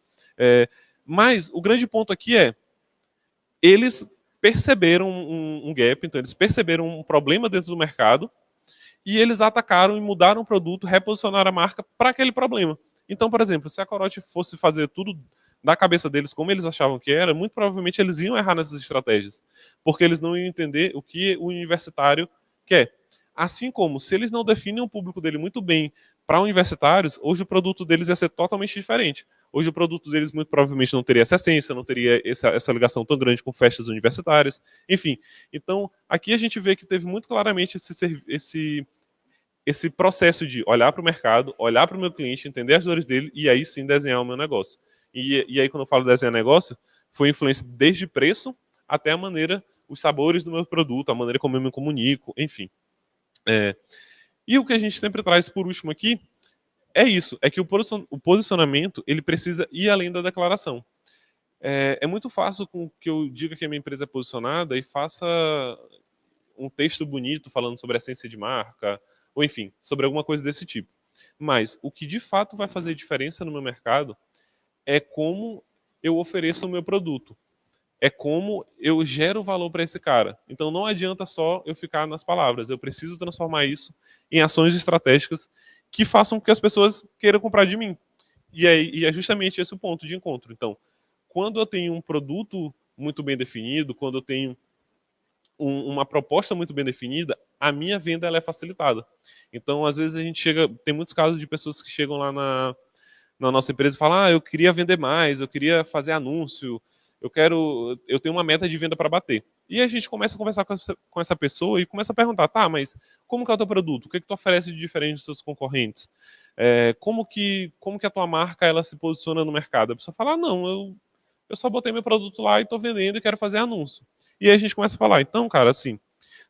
Mas o grande ponto aqui é eles perceberam um gap, então eles perceberam um problema dentro do mercado e eles atacaram e mudaram o produto, reposicionaram a marca para aquele problema. Então, por exemplo, se a Corote fosse fazer tudo da cabeça deles como eles achavam que era, muito provavelmente eles iam errar nessas estratégias, porque eles não iam entender o que o universitário quer. Assim como, se eles não definem o público dele muito bem para universitários, hoje o produto deles ia ser totalmente diferente. Hoje o produto deles muito provavelmente não teria essa essência, não teria essa ligação tão grande com festas universitárias, enfim. Então, aqui a gente vê que teve muito claramente esse processo de olhar para o mercado, olhar para o meu cliente, entender as dores dele e aí sim desenhar o meu negócio. E aí, quando eu falo desenhar negócio, foi influência desde preço até a maneira, os sabores do meu produto, a maneira como eu me comunico, enfim. E o que a gente sempre traz por último aqui é isso, é que o posicionamento ele precisa ir além da declaração. É muito fácil com que eu diga que a minha empresa é posicionada e faça um texto bonito falando sobre a essência de marca, ou enfim, sobre alguma coisa desse tipo. Mas o que de fato vai fazer diferença no meu mercado é como eu ofereço o meu produto. É como eu gero valor para esse cara. Então não adianta só eu ficar nas palavras, eu preciso transformar isso em ações estratégicas que façam com que as pessoas queiram comprar de mim. E é justamente esse o ponto de encontro. Então, quando eu tenho um produto muito bem definido, quando eu tenho uma proposta muito bem definida, a minha venda ela é facilitada. Então, às vezes a gente chega, tem muitos casos de pessoas que chegam lá na nossa empresa e falam: eu queria vender mais, eu queria fazer anúncio, eu tenho uma meta de venda para bater. E a gente começa a conversar com essa pessoa e começa a perguntar: tá, mas como que é o teu produto? O que tu oferece de diferente dos seus concorrentes? Como que a tua marca ela se posiciona no mercado? A pessoa fala: não, eu só botei meu produto lá e estou vendendo e quero fazer anúncio. E aí a gente começa a falar: então, cara, assim,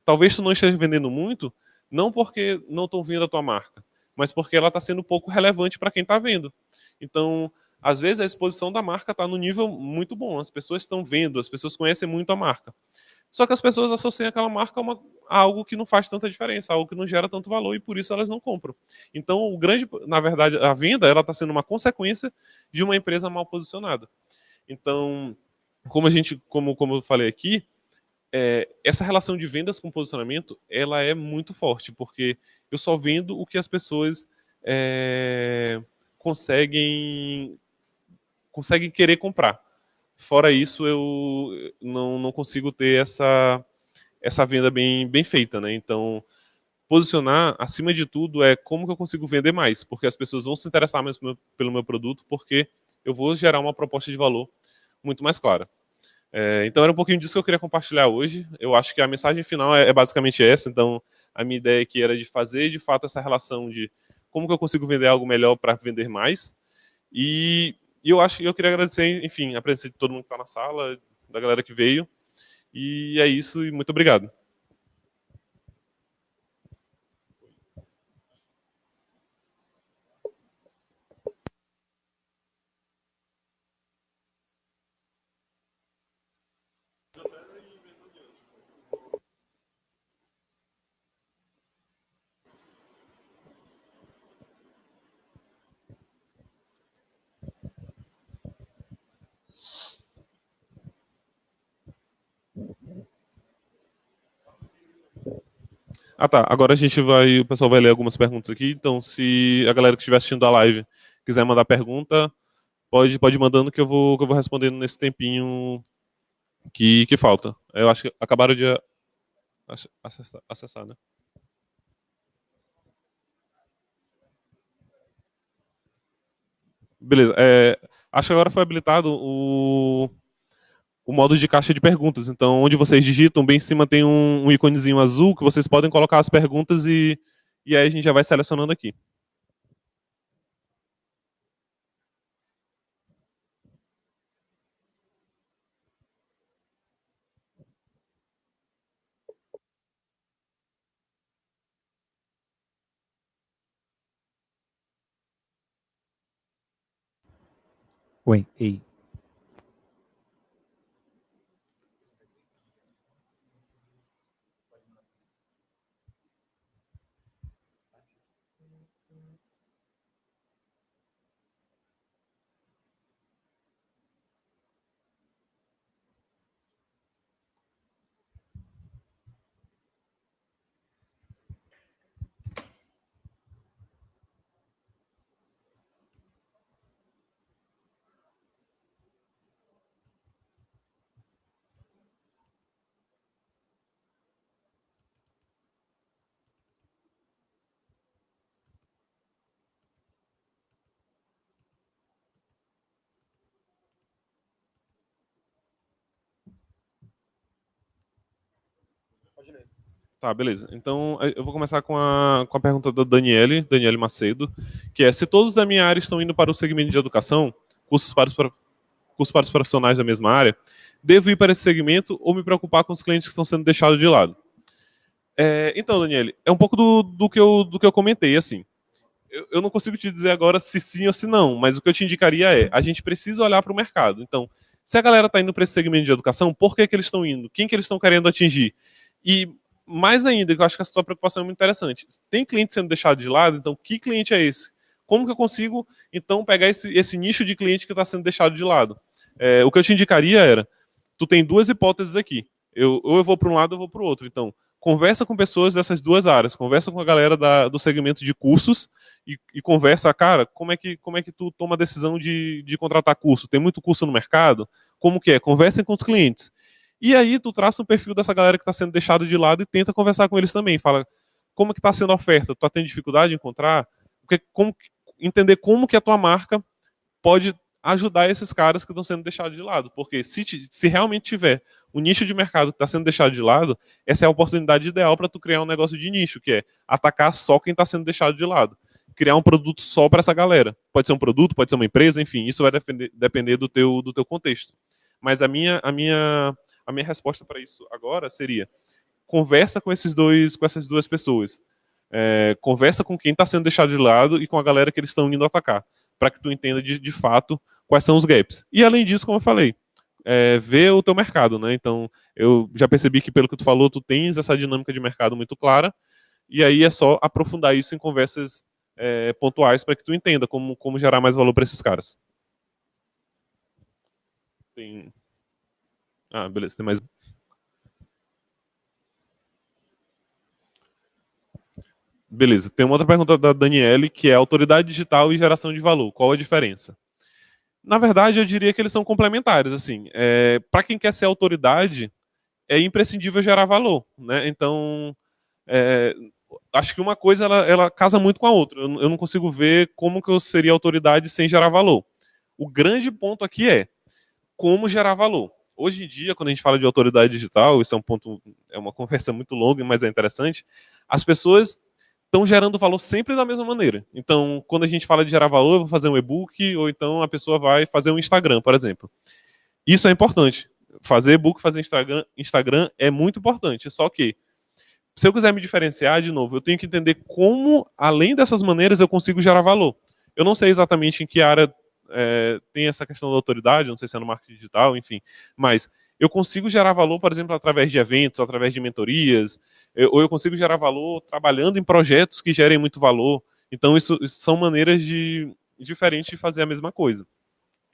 talvez tu não esteja vendendo muito, não porque não estão vendo a tua marca, mas porque ela está sendo pouco relevante para quem está vendo. Então, às vezes a exposição da marca está no nível muito bom, as pessoas estão vendo, as pessoas conhecem muito a marca. Só que as pessoas associam aquela marca a algo que não faz tanta diferença, algo que não gera tanto valor e por isso elas não compram. Então, na verdade, a venda ela está sendo uma consequência de uma empresa mal posicionada. Então, como eu falei aqui, essa relação de vendas com posicionamento ela é muito forte, porque eu só vendo o que as pessoas conseguem querer comprar. Fora isso, eu não consigo ter essa venda bem feita, né? Então, posicionar, acima de tudo, é como que eu consigo vender mais, porque as pessoas vão se interessar mais pelo meu produto, porque eu vou gerar uma proposta de valor muito mais clara. Então era um pouquinho disso que eu queria compartilhar hoje. Eu acho que a mensagem final é basicamente essa. Então a minha ideia aqui era de fazer de fato essa relação de como que eu consigo vender algo melhor para vender mais. E eu queria agradecer, enfim, a presença de todo mundo que está na sala, da galera que veio. E é isso, e muito obrigado. Ah, tá. Agora o pessoal vai ler algumas perguntas aqui. Então, se a galera que estiver assistindo a live quiser mandar pergunta, pode ir mandando que eu vou respondendo nesse tempinho que falta. Eu acho que acabaram de acessar, né? Beleza. Acho que agora foi habilitado o modo de caixa de perguntas. Então, onde vocês digitam, bem em cima tem um íconezinho azul que vocês podem colocar as perguntas e aí a gente já vai selecionando aqui. Oi, ei. Tá, beleza. Então, eu vou começar com a pergunta da Daniele Macedo, que é: se todos da minha área estão indo para o segmento de educação, cursos cursos para os profissionais da mesma área, devo ir para esse segmento ou me preocupar com os clientes que estão sendo deixados de lado? Então, Daniele, é um pouco do que eu comentei, assim. Eu não consigo te dizer agora se sim ou se não, mas o que eu te indicaria é: a gente precisa olhar para o mercado. Então, se a galera está indo para esse segmento de educação, por que eles estão indo? Quem que eles estão querendo atingir? E mais ainda, que eu acho que a sua preocupação é muito interessante. Tem cliente sendo deixado de lado, então que cliente é esse? Como que eu consigo, então, pegar esse nicho de cliente que está sendo deixado de lado? O que eu te indicaria era: tu tem duas hipóteses aqui. Ou eu vou para um lado ou eu vou para o outro. Então, conversa com pessoas dessas duas áreas. Conversa com a galera do segmento de cursos e conversa, cara, como é que tu toma a decisão de contratar curso? Tem muito curso no mercado? Como que é? Conversem com os clientes. E aí tu traça um perfil dessa galera que está sendo deixada de lado e tenta conversar com eles também. Fala, como que está sendo a oferta? Tu tem dificuldade em encontrar? Entender como que a tua marca pode ajudar esses caras que estão sendo deixados de lado. Porque se realmente tiver um nicho de mercado que está sendo deixado de lado, essa é a oportunidade ideal para tu criar um negócio de nicho, que é atacar só quem está sendo deixado de lado. Criar um produto só para essa galera. Pode ser um produto, pode ser uma empresa, enfim, isso vai depender do teu contexto. Mas a minha resposta para isso agora seria: conversa com essas duas pessoas. Conversa com quem está sendo deixado de lado e com a galera que eles estão indo atacar, para que tu entenda de fato quais são os gaps. E além disso, como eu falei, vê o teu mercado, né? Então, eu já percebi que pelo que tu falou, tu tens essa dinâmica de mercado muito clara, e aí é só aprofundar isso em conversas pontuais para que tu entenda como gerar mais valor para esses caras. Beleza, tem mais. Beleza, tem uma outra pergunta da Daniele, que é autoridade digital e geração de valor. Qual a diferença? Na verdade, eu diria que eles são complementares. Assim, para quem quer ser autoridade, é imprescindível gerar valor, né? Então, é, acho que uma coisa ela casa muito com a outra. Eu não consigo ver como que eu seria autoridade sem gerar valor. O grande ponto aqui é como gerar valor. Hoje em dia, quando a gente fala de autoridade digital, isso é uma conversa muito longa, mas é interessante. As pessoas estão gerando valor sempre da mesma maneira. Então, quando a gente fala de gerar valor, eu vou fazer um e-book, ou então a pessoa vai fazer um Instagram, por exemplo. Isso é importante. Fazer e-book, fazer Instagram é muito importante. Só que, se eu quiser me diferenciar, de novo, eu tenho que entender como, além dessas maneiras, eu consigo gerar valor. Eu não sei exatamente em que área tem essa questão da autoridade, não sei se é no marketing digital, enfim, mas eu consigo gerar valor, por exemplo, através de eventos, através de mentorias, ou eu consigo gerar valor trabalhando em projetos que gerem muito valor. Então, isso são maneiras diferentes de fazer a mesma coisa.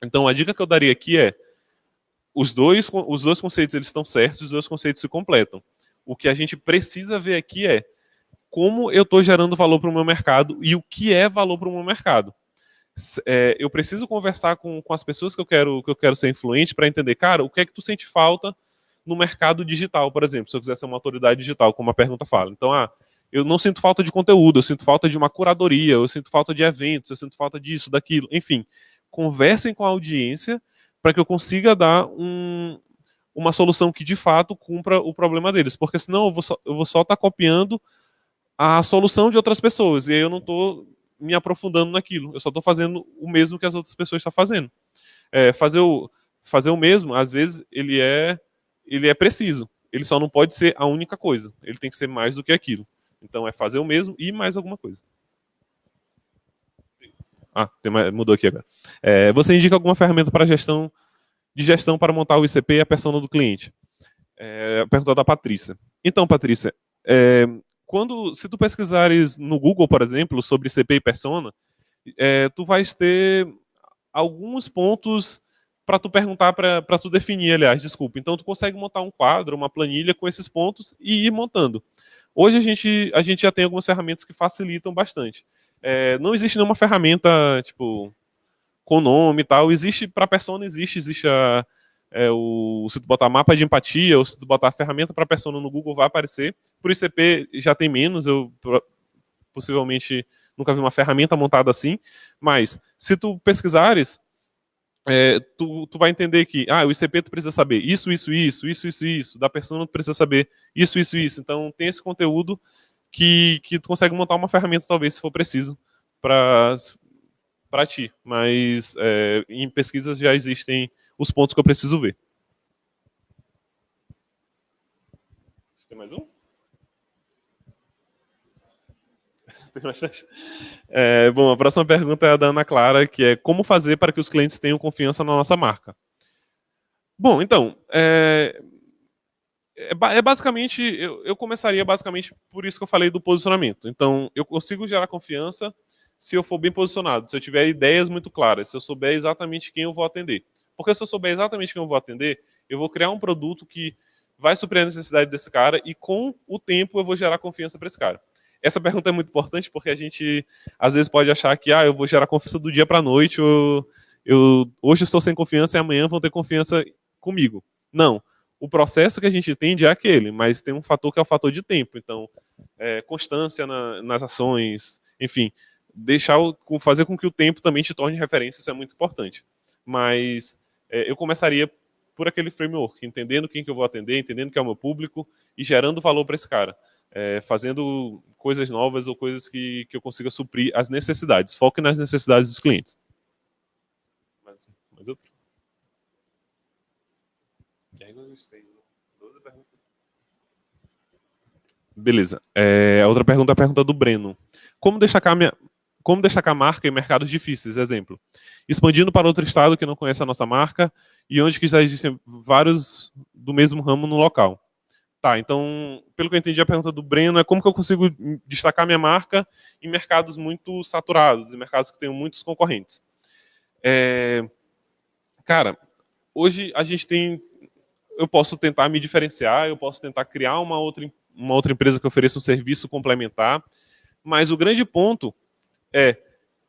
Então, a dica que eu daria aqui é: os dois conceitos eles estão certos, os dois conceitos se completam. O que a gente precisa ver aqui é como eu estou gerando valor para o meu mercado e o que é valor para o meu mercado. Eu preciso conversar com as pessoas que eu quero ser influente para entender, cara, o que é que tu sente falta no mercado digital, por exemplo, se eu quiser ser uma autoridade digital, como a pergunta fala. Então, eu não sinto falta de conteúdo, eu sinto falta de uma curadoria, eu sinto falta de eventos, eu sinto falta disso, daquilo, enfim. Conversem com a audiência para que eu consiga dar uma solução que de fato cumpra o problema deles, porque senão eu vou só estar copiando a solução de outras pessoas, e aí eu não estou me aprofundando naquilo, eu só estou fazendo o mesmo que as outras pessoas estão fazendo. Fazer o mesmo, às vezes, ele é preciso, ele só não pode ser a única coisa, ele tem que ser mais do que aquilo. Então é fazer o mesmo e mais alguma coisa. Mudou aqui agora. Você indica alguma ferramenta para gestão para montar o ICP e a persona do cliente? A pergunta da Patrícia. Então, Patrícia, se tu pesquisares no Google, por exemplo, sobre ICP e persona, tu vais ter alguns pontos para tu perguntar, para tu definir, aliás, desculpa. Então, tu consegue montar um quadro, uma planilha com esses pontos e ir montando. Hoje a gente já tem algumas ferramentas que facilitam bastante. Não existe nenhuma ferramenta, tipo, com nome e tal. Existe, para persona, existe se tu botar mapa de empatia, ou se tu botar ferramenta para persona no Google, vai aparecer. Por ICP já tem menos, eu possivelmente nunca vi uma ferramenta montada assim, mas se tu pesquisares, tu vai entender que o ICP tu precisa saber isso, da persona tu precisa saber isso. Então tem esse conteúdo que tu consegue montar uma ferramenta, talvez, se for preciso, para ti. Mas em pesquisas já existem os pontos que eu preciso ver. Tem mais um? Tem bastante. Bom, a próxima pergunta é a da Ana Clara, que é como fazer para que os clientes tenham confiança na nossa marca? Bom, então, basicamente, eu começaria basicamente por isso que eu falei do posicionamento. Então, eu consigo gerar confiança se eu for bem posicionado, se eu tiver ideias muito claras, se eu souber exatamente quem eu vou atender. Porque se eu souber exatamente quem eu vou atender, eu vou criar um produto que vai suprir a necessidade desse cara e com o tempo eu vou gerar confiança para esse cara. Essa pergunta é muito importante porque a gente às vezes pode achar que eu vou gerar confiança do dia para a noite, ou hoje eu estou sem confiança e amanhã vão ter confiança comigo. Não. O processo que a gente entende é aquele, mas tem um fator que é o fator de tempo. Então, constância nas ações, enfim, fazer com que o tempo também te torne referência, isso é muito importante. Mas eu começaria por aquele framework, entendendo quem que eu vou atender, entendendo que é o meu público e gerando valor para esse cara. Fazendo coisas novas ou coisas que eu consiga suprir as necessidades. Foque nas necessidades dos clientes. Mais outro? Beleza. A outra pergunta é a pergunta do Breno. Como destacar marca em mercados difíceis? Exemplo, expandindo para outro estado que não conhece a nossa marca e onde que já existem vários do mesmo ramo no local. Tá, então, pelo que eu entendi, a pergunta do Breno é como que eu consigo destacar minha marca em mercados muito saturados, em mercados que tenham muitos concorrentes. Cara, hoje a gente tem... Eu posso tentar me diferenciar, eu posso tentar criar uma outra empresa que ofereça um serviço complementar, mas o grande ponto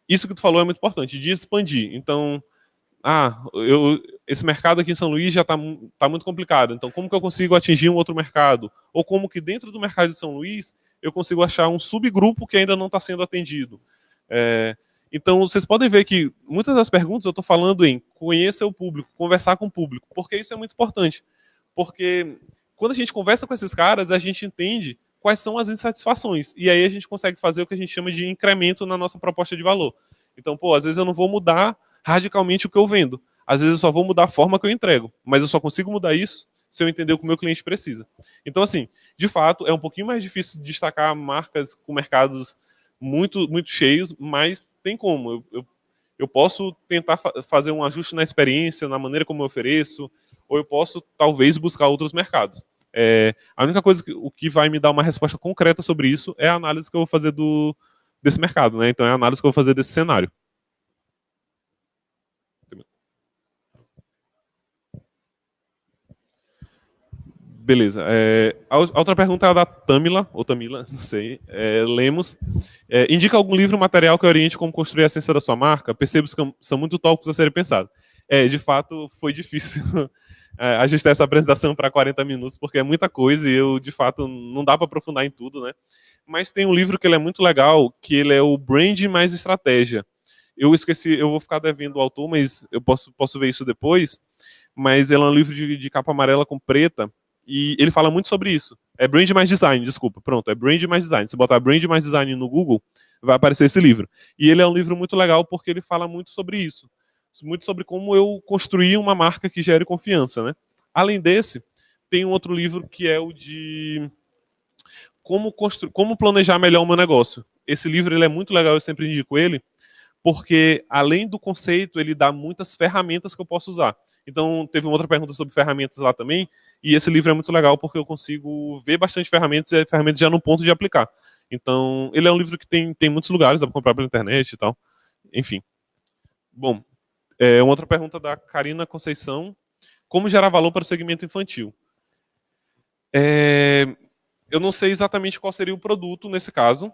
isso que tu falou é muito importante, de expandir. Então, esse mercado aqui em São Luís já está muito complicado, então como que eu consigo atingir um outro mercado? Ou como que dentro do mercado de São Luís eu consigo achar um subgrupo que ainda não está sendo atendido? Então, vocês podem ver que muitas das perguntas eu estou falando em conhecer o público, conversar com o público, porque isso é muito importante. Porque quando a gente conversa com esses caras, a gente entende quais são as insatisfações. E aí a gente consegue fazer o que a gente chama de incremento na nossa proposta de valor. Então, às vezes eu não vou mudar radicalmente o que eu vendo. Às vezes eu só vou mudar a forma que eu entrego. Mas eu só consigo mudar isso se eu entender o que o meu cliente precisa. Então, assim, de fato, é um pouquinho mais difícil destacar marcas com mercados muito, muito cheios, mas tem como. Eu posso tentar fazer um ajuste na experiência, na maneira como eu ofereço, ou eu posso, talvez, buscar outros mercados. A única coisa o que vai me dar uma resposta concreta sobre isso é a análise que eu vou fazer desse mercado, né? Então é a análise que eu vou fazer desse cenário. Beleza. A outra pergunta é a da Tamila, ou Tamila, não sei, Lemos. Indica algum livro ou material que oriente como construir a essência da sua marca? Percebo que são muito tópicos a serem pensados. De fato, foi difícil ajustar essa apresentação para 40 minutos, porque é muita coisa e eu, de fato, não dá para aprofundar em tudo, né? Mas tem um livro que ele é muito legal, que ele é o Brand mais Estratégia. Eu esqueci, eu vou ficar devendo o autor, mas eu posso ver isso depois. Mas ele é um livro de capa amarela com preta, e ele fala muito sobre isso. É Brand mais Design, desculpa. Pronto, é Brand mais Design. Se botar Brand mais Design no Google, vai aparecer esse livro. E ele é um livro muito legal porque ele fala muito sobre isso. Muito sobre como eu construir uma marca que gere confiança, né? Além desse, tem um outro livro que é o de como planejar melhor o meu negócio. Esse livro ele é muito legal, eu sempre indico ele, porque além do conceito, ele dá muitas ferramentas que eu posso usar. Então, teve uma outra pergunta sobre ferramentas lá também, e esse livro é muito legal porque eu consigo ver bastante ferramentas e ferramentas já no ponto de aplicar. Então, ele é um livro que tem muitos lugares, dá para comprar pela internet e tal. Enfim. Bom, uma outra pergunta da Karina Conceição. Como gerar valor para o segmento infantil? Eu não sei exatamente qual seria o produto nesse caso,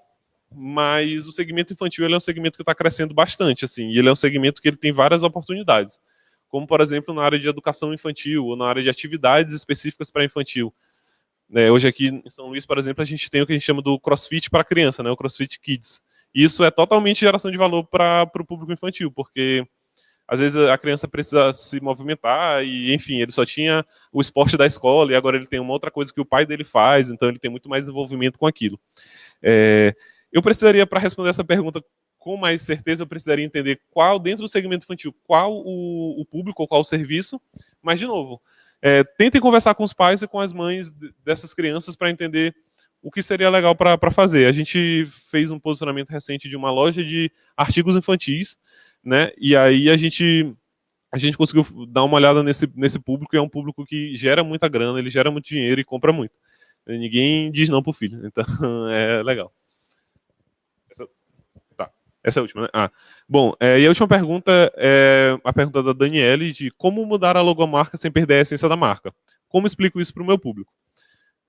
mas o segmento infantil ele é um segmento que está crescendo bastante, assim, e ele é um segmento que ele tem várias oportunidades, como, por exemplo, na área de educação infantil, ou na área de atividades específicas para infantil. Hoje aqui em São Luís, por exemplo, a gente tem o que a gente chama do CrossFit para criança, né, o CrossFit Kids. E isso é totalmente geração de valor para o público infantil, porque às vezes a criança precisa se movimentar e, enfim, ele só tinha o esporte da escola e agora ele tem uma outra coisa que o pai dele faz, então ele tem muito mais envolvimento com aquilo. Eu precisaria, para responder essa pergunta com mais certeza, eu precisaria entender qual, dentro do segmento infantil, qual o público ou qual o serviço, mas, de novo, tentem conversar com os pais e com as mães dessas crianças para entender o que seria legal para fazer. A gente fez um posicionamento recente de uma loja de artigos infantis, né? E aí a gente conseguiu dar uma olhada nesse público, e é um público que gera muita grana, ele gera muito dinheiro e compra muito. Ninguém diz não pro filho, então é legal. Essa é a última, né? Bom, e a última pergunta é a pergunta da Daniele, de como mudar a logomarca sem perder a essência da marca. Como explico isso para o meu público?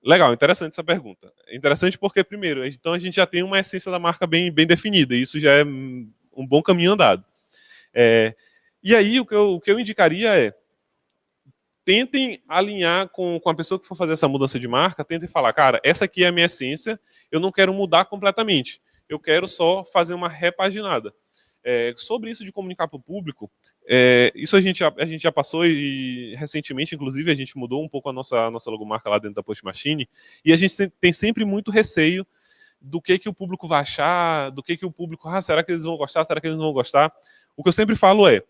Legal, interessante essa pergunta. Interessante porque, primeiro, então a gente já tem uma essência da marca bem definida, e isso já é um bom caminho andado. E aí, o que eu indicaria é, tentem alinhar com a pessoa que for fazer essa mudança de marca, tentem falar, cara, essa aqui é a minha essência, eu não quero mudar completamente, eu quero só fazer uma repaginada. Sobre isso de comunicar para o público, isso a gente já passou e recentemente, inclusive, a gente mudou um pouco a nossa logomarca lá dentro da Post Machine, e a gente tem sempre muito receio do que o público vai achar, do que o público, será que eles vão gostar, será que eles não vão gostar? O que eu sempre falo é,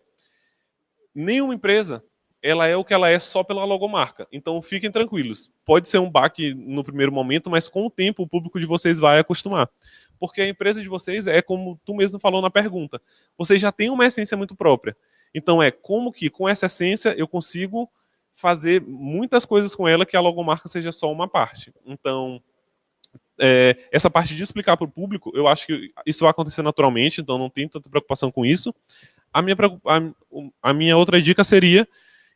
nenhuma empresa ela é o que ela é só pela logomarca. Então, fiquem tranquilos. Pode ser um baque no primeiro momento, mas com o tempo o público de vocês vai acostumar. Porque a empresa de vocês é como tu mesmo falou na pergunta. Vocês já têm uma essência muito própria. Então, como que com essa essência eu consigo fazer muitas coisas com ela que a logomarca seja só uma parte. Então, essa parte de explicar para o público, eu acho que isso vai acontecer naturalmente, então não tem tanta preocupação com isso. A minha outra dica seria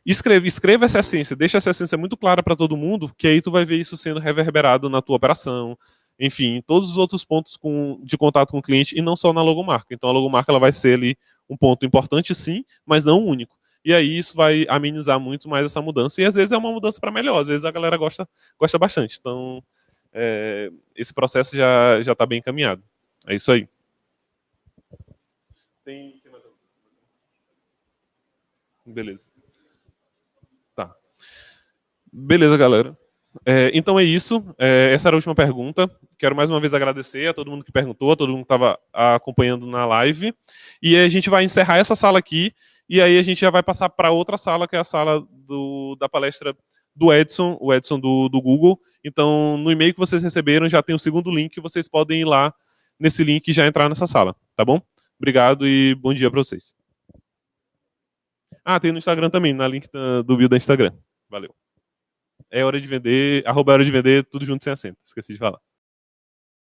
escreva essa essência, deixa essa essência muito clara para todo mundo, que aí tu vai ver isso sendo reverberado na tua operação, enfim, em todos os outros pontos de contato com o cliente, e não só na logomarca. Então a logomarca ela vai ser ali um ponto importante sim, mas não único. E aí isso vai amenizar muito mais essa mudança, e às vezes é uma mudança para melhor, às vezes a galera gosta bastante. Então esse processo já está bem encaminhado. É isso aí. Beleza. Tá. Beleza, galera. Então é isso. Essa era a última pergunta. Quero mais uma vez agradecer a todo mundo que perguntou, a todo mundo que estava acompanhando na live. E a gente vai encerrar essa sala aqui, e aí a gente já vai passar para outra sala, que é a sala da palestra do Edson, o Edson do Google. Então, no e-mail que vocês receberam, já tem o segundo link, vocês podem ir lá nesse link e já entrar nessa sala, tá bom? Obrigado e bom dia para vocês. Tem no Instagram também, na link do bio da Instagram. Valeu. É hora de vender, @é hora de vender, tudo junto sem acento. Esqueci de falar.